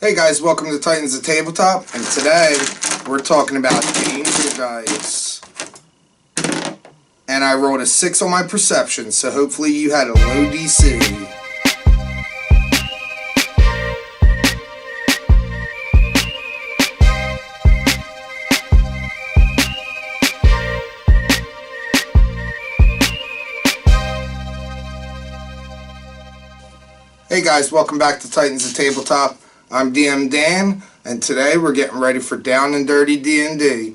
Hey guys, welcome to Titans of Tabletop, and today we're talking about danger dice. And I rolled a 6 on my perception, so hopefully you had a low DC. Hey guys, welcome back to Titans of Tabletop. I'm DM Dan, and today we're getting ready for Down and Dirty D&D.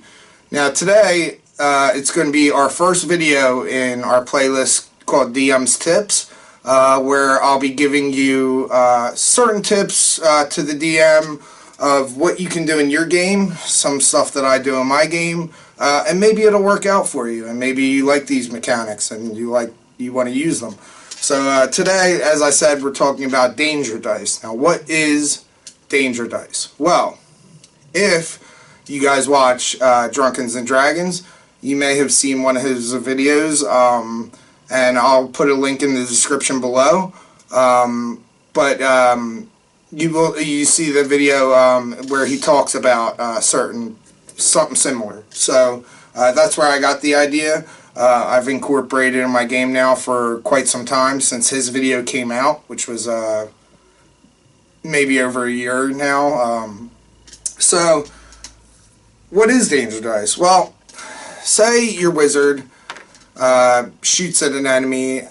Now today, it's going to be our first video in our playlist called DM's Tips, where I'll be giving you certain tips to the DM of what you can do in your game, some stuff that I do in my game, and maybe it'll work out for you, and maybe you like these mechanics and you want to use them. So today, as I said, we're talking about danger dice. Now, what is danger dice? Well, if you guys watch Drunkens and Dragons, you may have seen one of his videos, and I'll put a link in the description below. You see the video where he talks about something similar. So that's where I got the idea. I've incorporated it in my game now for quite some time since his video came out, which was maybe over a year now. So, what is danger dice? Well, say your wizard shoots at an enemy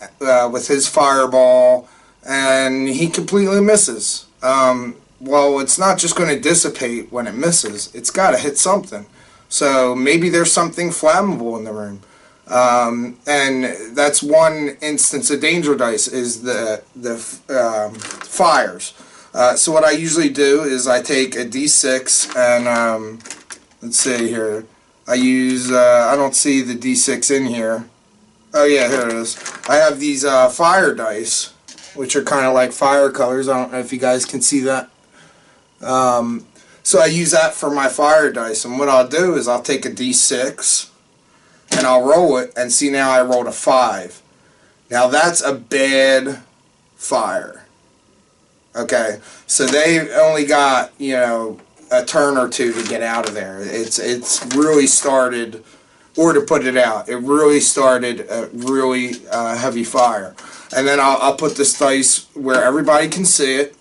with his fireball and he completely misses. Well, it's not just going to dissipate when it misses. It's got to hit something. So maybe there's something flammable in the room. And that's one instance of danger dice, is the fires. So what I usually do is I take a D6 and let's see here. I use I don't see the D6 in here. Oh yeah, here it is. I have these fire dice, which are kind of like fire colors. I don't know if you guys can see that. So I use that for my fire dice, and what I'll do is I'll take a D6 and I'll roll it, and see, now I rolled a 5. Now that's a bad fire. Okay, so they only got, a turn or two to get out of there. It's really started, or to put it out, it really started a really heavy fire. And then I'll put this dice where everybody can see it.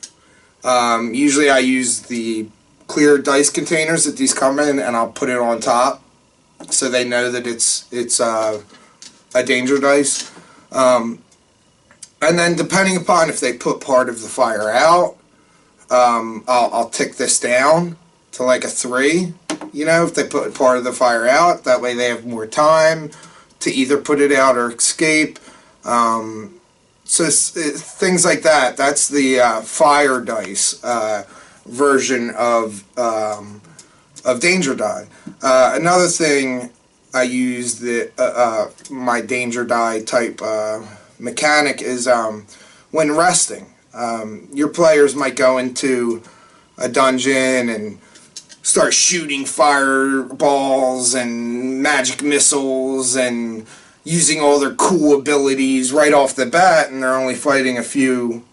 Usually I use the clear dice containers that these come in, and I'll put it on top, so they know that it's a danger dice. And then depending upon if they put part of the fire out, I'll tick this down to like a 3. If they put part of the fire out, that way they have more time to either put it out or escape. So things like that. That's the fire dice version of danger die. Another thing I use my danger die type mechanic is when resting. Your players might go into a dungeon and start shooting fireballs and magic missiles and using all their cool abilities right off the bat, and they're only fighting a few,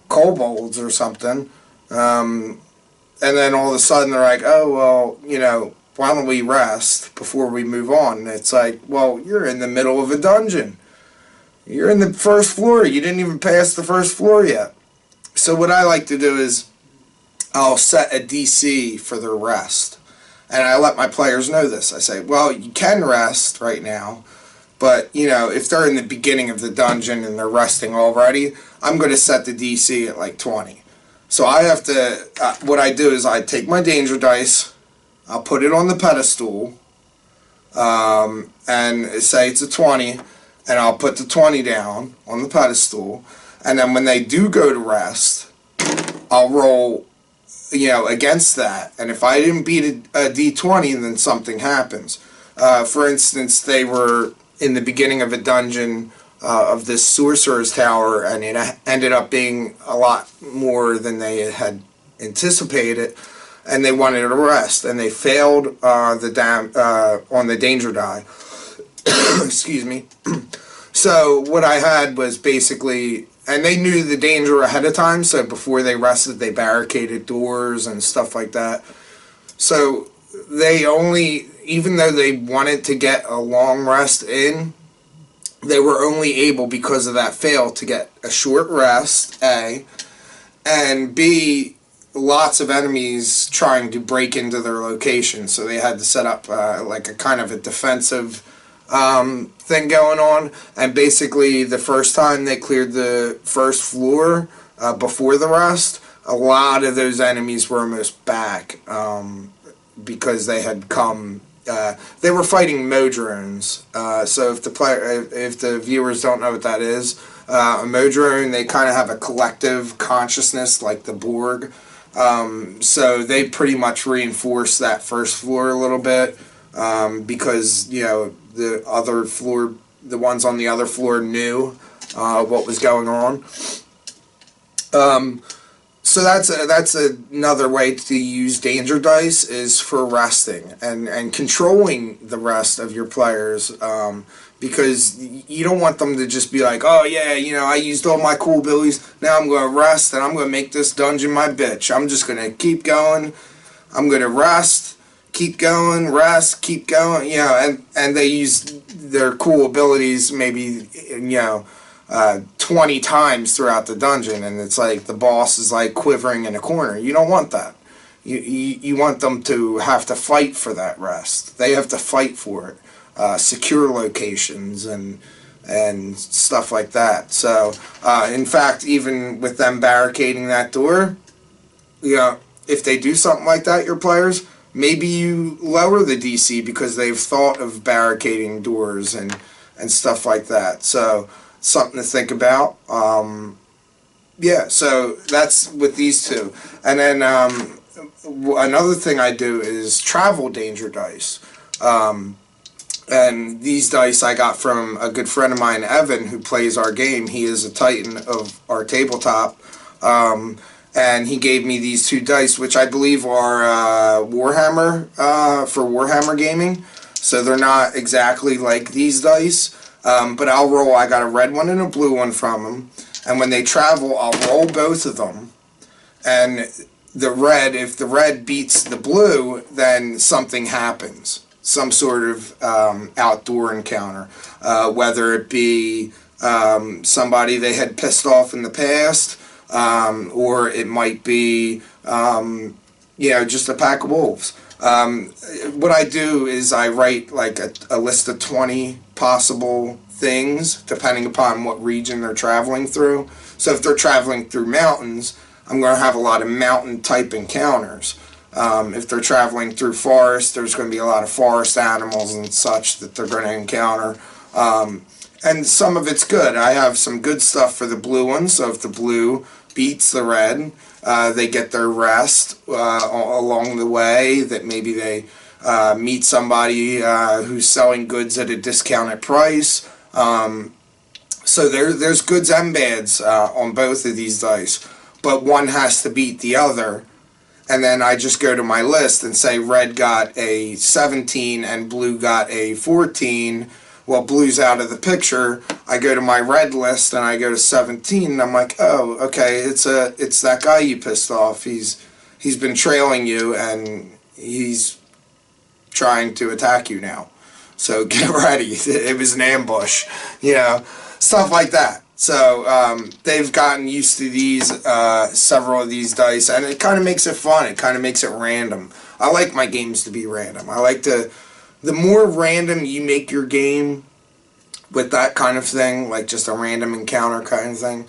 kobolds or something. And then all of a sudden they're like, oh, well, why don't we rest before we move on? And it's like, well, you're in the middle of a dungeon. You're in the first floor. You didn't even pass the first floor yet. So what I like to do is I'll set a DC for their rest. And I let my players know this. I say, well, you can rest right now, but, if they're in the beginning of the dungeon and they're resting already, I'm going to set the DC at like 20. So I have to, what I do is I take my danger dice, I'll put it on the pedestal, and say it's a 20, and I'll put the 20 down on the pedestal, and then when they do go to rest, I'll roll, against that, and if I didn't beat a D20, then something happens. For instance, they were in the beginning of a dungeon of this sorcerer's tower, and it ended up being a lot more than they had anticipated, and they wanted to rest, and they failed on the danger die. Excuse me. So what I had was basically And they knew the danger ahead of time, so before they rested, they barricaded doors and stuff like that. So they only, even though they wanted to get a long rest in, they were only able, because of that fail, to get a short rest, A, and B, lots of enemies trying to break into their location, so they had to set up like a kind of a defensive thing going on. And basically the first time they cleared the first floor before the rest, a lot of those enemies were almost back because they had come. They were fighting Modrones. So if the viewers don't know what that is, a Modrone, they kind of have a collective consciousness like the Borg. So they pretty much reinforced that first floor a little bit because the ones on the other floor knew what was going on. So that's another way to use danger dice, is for resting and controlling the rest of your players, because you don't want them to just be like, oh yeah, I used all my cool abilities, now I'm going to rest and I'm going to make this dungeon my bitch. I'm just going to keep going. I'm going to rest, keep going, rest, keep going, and they use their cool abilities maybe, 20 times throughout the dungeon, and it's like the boss is like quivering in a corner. You don't want that. You want them to have to fight for that rest. They have to fight for it. Secure locations and stuff like that. So, in fact, even with them barricading that door, if they do something like that, your players, maybe you lower the DC because they've thought of barricading doors and stuff like that. So, something to think about. So that's with these two. And then another thing I do is travel danger dice. And these dice I got from a good friend of mine, Evan, who plays our game. He is a titan of our tabletop. And he gave me these two dice, which I believe are Warhammer, for Warhammer gaming. So they're not exactly like these dice. But I'll roll, I got a red one and a blue one from them. And when they travel, I'll roll both of them. And if the red beats the blue, then something happens. Some sort of outdoor encounter. Whether it be somebody they had pissed off in the past, or it might be, just a pack of wolves. What I do is I write like a list of 20 possible things depending upon what region they're traveling through. So if they're traveling through mountains, I'm going to have a lot of mountain type encounters. If they're traveling through forest, there's going to be a lot of forest animals and such that they're going to encounter. And some of it's good. I have some good stuff for the blue ones. So if the blue beats the red, they get their rest along the way, that maybe they meet somebody who's selling goods at a discounted price. So there's goods and bads on both of these dice, but one has to beat the other. And then I just go to my list and say red got a 17 and blue got a 14. Well, blue's out of the picture. I go to my red list and I go to 17, and I'm like, oh, okay, it's that guy you pissed off. He's been trailing you and he's trying to attack you now. So get ready. It was an ambush, stuff like that. So they've gotten used to these, several of these dice, and it kind of makes it fun. It kind of makes it random. I like my games to be random. I like to. The more random you make your game with that kind of thing, like just a random encounter kind of thing,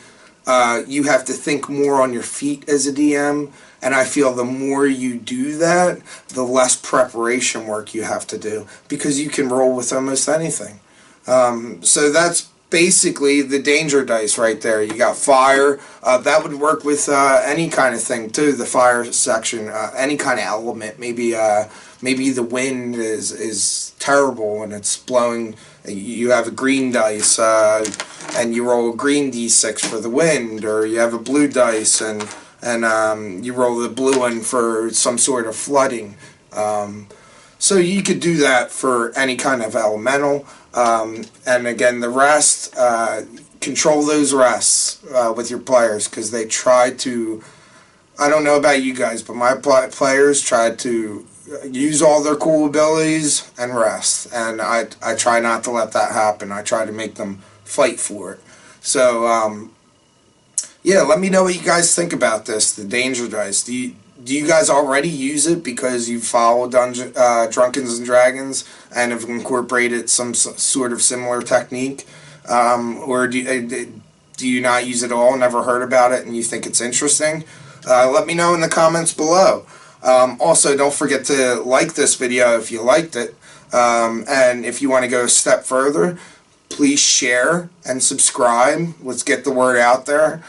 you have to think more on your feet as a DM, and I feel the more you do that, the less preparation work you have to do, because you can roll with almost anything. So that's basically the danger dice right there. You got fire. That would work with any kind of thing too, the fire section, any kind of element. Maybe the wind is terrible and it's blowing. You have a green dice and you roll a green d6 for the wind, or you have a blue dice and you roll the blue one for some sort of flooding. So you could do that for any kind of elemental. And again, the rest, control those rests with your players, because they try to, I don't know about you guys, but my players try to use all their cool abilities and rest, and I try not to let that happen. I try to make them fight for it. So yeah, let me know what you guys think about this, the danger dice. Do you guys already use it because you follow Drunkens and Dragons and have incorporated some sort of similar technique? Or do you not use it at all, never heard about it, and you think it's interesting? Let me know in the comments below. Also, don't forget to like this video if you liked it. And if you want to go a step further, please share and subscribe. Let's get the word out there,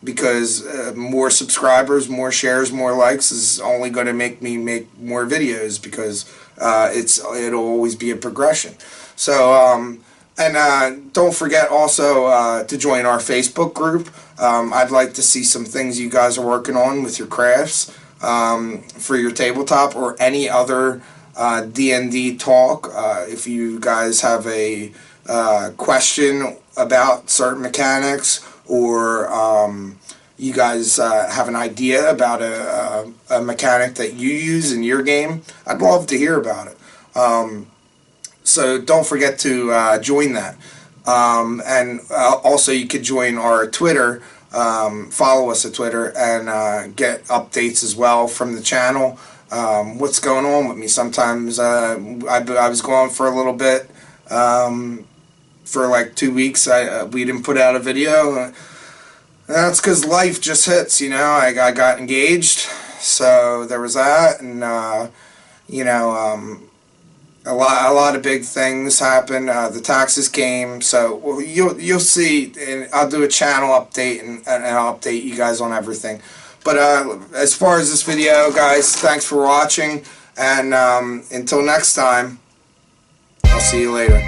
because more subscribers, more shares, more likes is only going to make me make more videos, because it'll always be a progression. So and don't forget also to join our Facebook group. I'd like to see some things you guys are working on with your crafts for your tabletop or any other D&D talk. If you guys have a question about certain mechanics, or you guys have an idea about a mechanic that you use in your game, I'd love to hear about it. So don't forget to join that. And also you could join our Twitter, follow us at Twitter, and get updates as well from the channel. What's going on with me. Sometimes I was gone for a little bit, for like 2 weeks. We didn't put out a video. That's because life just hits, you know. I got engaged, so there was that, and you know, a lot of big things happened. The taxes came, so you'll see, and I'll do a channel update, and I'll update you guys on everything. But as far as this video, guys, thanks for watching, and until next time, I'll see you later.